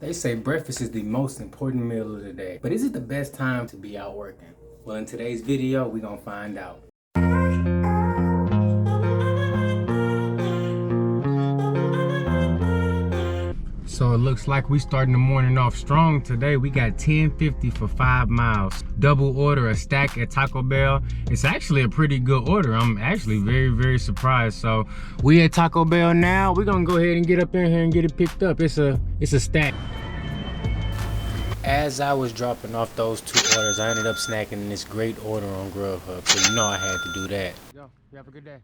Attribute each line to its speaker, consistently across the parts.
Speaker 1: They say breakfast is the most important meal of the day, but is it the best time to be out working? Well, in today's video, we're gonna find out. So it looks like we starting the morning off strong today. We got $10.50 for 5 miles. Double order a stack at Taco Bell. It's actually a pretty good order. I'm actually very surprised. So we at Taco Bell now. We're gonna go ahead and get up in here and get it picked up. It's a stack. As I was dropping off those 2 orders, I ended up snacking this great order on Grubhub. So you know I had to do that. Yo, you have a good day.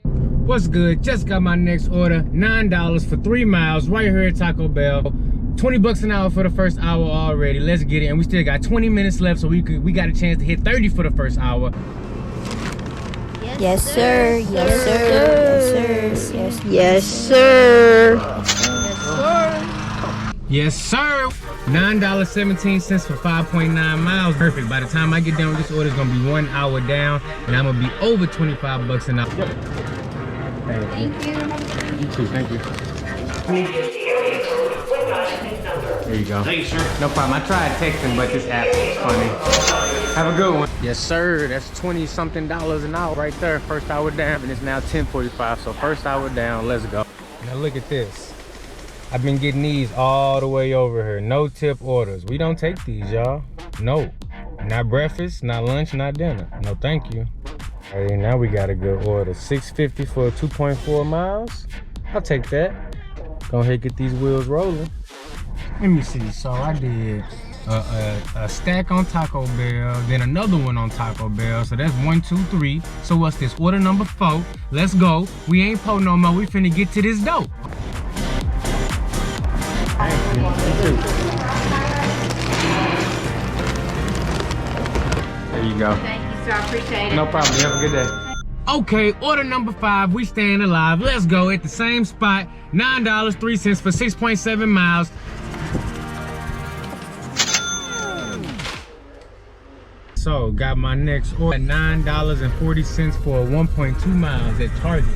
Speaker 1: What's good? Just got my next order. $9 for 3 miles right here at Taco Bell. 20 bucks an hour for the first hour already. Let's get it. And we still got 20 minutes left, so we got a chance to hit 30 for the first hour.
Speaker 2: Yes, sir. Yes, sir. Yes, sir.
Speaker 1: Yes, sir. $9.17 for 5.9 miles. Perfect. By the time I get done with this order, it's gonna be 1 hour down, and I'm gonna be over 25 bucks an hour. Thank you. You too, thank you. There you go.
Speaker 3: Thank you, sir.
Speaker 1: No problem. I tried texting, but this app is funny. Have a good one. Yes, sir. That's 20-something dollars an hour right there. First hour down, and it's now 10:45. So first hour down. Let's go. Now look at this. I've been getting these all the way over here. No tip orders. We don't take these, y'all. No. Not breakfast, not lunch, not dinner. No, thank you. All right, now we got a good order. $6.50 for 2.4 miles. I'll take that. Go ahead and get these wheels rolling. Let me see. So I did a stack on Taco Bell, then another one on Taco Bell. So that's 1, 2, 3. So what's this? Order number 4. Let's go. We ain't po no more. We finna get to this dope. Thank you. There you go.
Speaker 4: Thank you, sir. I appreciate it.
Speaker 1: No problem. You have a good day. Okay, order number 5. We staying alive. Let's go at the same spot. $9.03 for 6.7 miles. So got my next order. $9.40 for 1.2 miles at Target.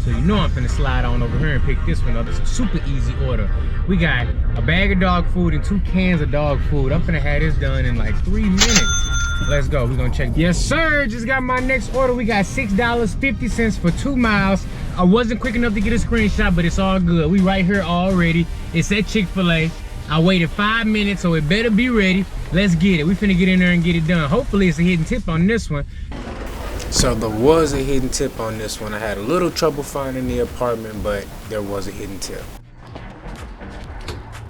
Speaker 1: So you know I'm finna slide on over here and pick this one up. It's a super easy order. We got a bag of dog food and 2 cans of dog food. I'm finna have this done in like 3 minutes. Let's go. We're gonna check. Yes, sir. Just got my next order. We got $6.50 for 2 miles. I wasn't quick enough to get a screenshot, but it's all good. We right here already. It's at Chick-fil-A. I waited 5 minutes, so it better be ready. Let's get it. We finna get in there and get it done. Hopefully it's a hidden tip on this one. So there was a hidden tip on this one. I had a little trouble finding the apartment, but there was a hidden tip.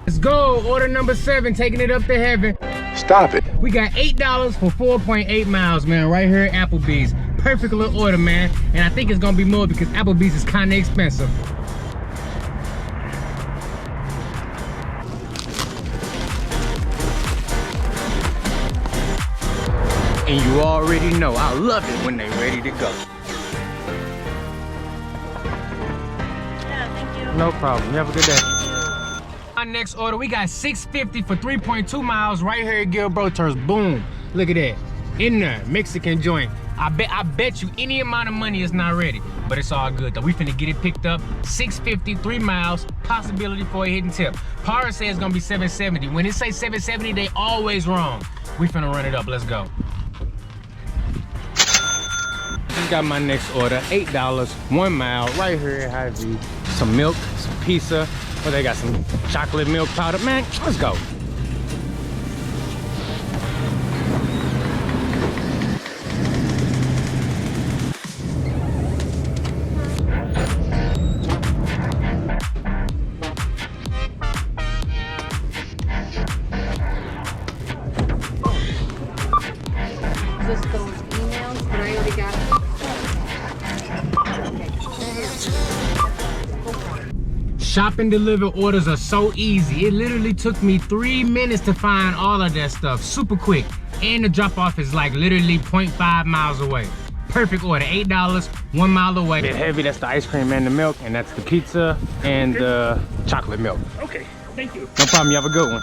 Speaker 1: Let's go. Order number 7, taking it up to heaven.
Speaker 5: Stop it.
Speaker 1: We got $8 for 4.8 miles, man, right here at Applebee's. Perfect little order, man. And I think it's gonna be more because Applebee's is kinda expensive. And you already know, I love it when they're ready to go.
Speaker 4: Yeah, thank you.
Speaker 1: No problem. You have a good day. Our next order, we got $6.50 for 3.2 miles right here at Gilberto's. Boom. Look at that. In there, Mexican joint. I bet you any amount of money is not ready, but it's all good though. We finna get it picked up. $6.50, 3 miles, possibility for a hidden tip. Para says it's gonna be $7.70. When it say $7.70, they always wrong. We finna run it up. Let's go. Just got my next order. $8, 1 mile, right here at Hy-Vee. Some milk, some pizza. Oh, they got some chocolate milk powder. Man, let's go.
Speaker 4: Just those emails, but I already got them.
Speaker 1: Shop and deliver orders are so easy. It literally took me 3 minutes to find all of that stuff. Super quick. And the drop off is like literally 0.5 miles away. Perfect order. $8, 1 mile away. Bit heavy, that's the ice cream and the milk, and that's the pizza and the chocolate milk.
Speaker 3: Okay, thank you.
Speaker 1: No problem, you have a good one.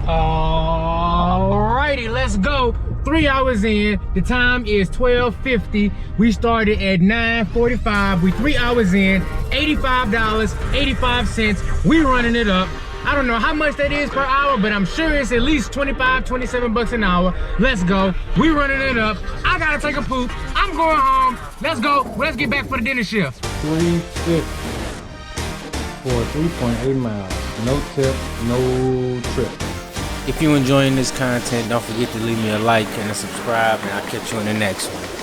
Speaker 1: Alrighty, let's go. 3 hours in, the time is 12:50. We started at 9:45. We 3 hours in, $85.85. We running it up. I don't know how much that is per hour, but I'm sure it's at least 25, 27 bucks an hour. Let's go. We running it up. I gotta take a poop. I'm going home. Let's go. Let's get back for the dinner shift. 350 for 3.8 miles. No tip, no trip. If you're enjoying this content, don't forget to leave me a like and a subscribe, and I'll catch you in the next one.